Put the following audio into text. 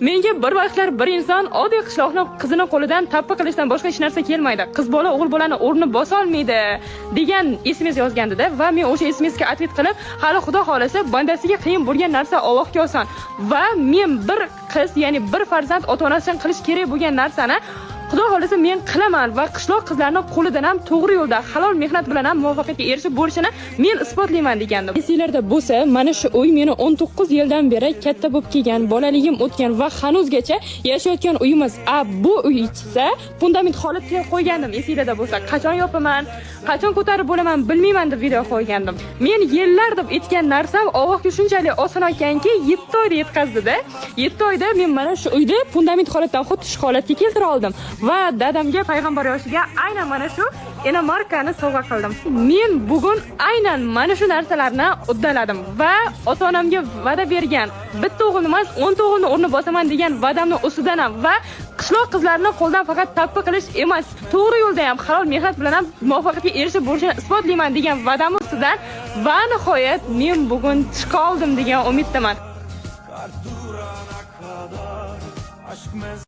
Menga bir vaqtlar bir inson oddiy qishloqning qizini qo'lidan tappa qilishdan boshqa hech narsa kelmaydi. Qiz bola o'g'il bolani o'rnini bosa olmaydi degan SMS yozgandida va men o'sha SMSga atvet qilib, hali xudo xolasa bandasiga qiyin bo'lgan narsa Allohga oson va men bir qiz, ya'ni bir farzand ota-onasidan qilish kerak bo'lgan narsani Xudo xolasa men qilaman va qishloq qizlarining qo'lidan ham to'g'ri yo'lda halol mehnat bilan ham muvaffaqiyatga erishib bo'lishini men isbotlayman degandim. Esinglarda bo'lsa, mana shu uy meni 19 yildan beri katta bo'lib kelgan, bolaligim o'tgan va hanuzgacha yashayotgan uyimiz. Bu uy esa fundament holatga qo'ygandim. Esinglarda bo'lsa, qachon yopaman, qachon ko'tarib bo'laman bilmayman deb video qo'ygandim. Men yillar deb aytgan narsam Allohga shunchalik oson ekanki, 7 oyda yetkazdi-da. 7 oyda men mana shu uyda fundament holatdan xuddi shu holatga keltira oldim. Va dadamga payg'ambar yoshiga aynan mana shu inomarkani sovg'a qildim. Men bugun aynan mana shu narsalarni uddaladim va ota-onamga va'da bergan, bitta o'g'ilni emas, 10 ta o'g'ilni o'rnini bosaman degan va'damni ustidan ham va qishloq qizlarini qo'ldan faqat tappa qilish emas, to'g'ri yo'lda ham halol mehnat bilan ham muvaffaqiyatga erishib bo'lishini isbotlayman degan va'dam ustidan va nihoyat men bugun chiqa oldim degan umiddaman.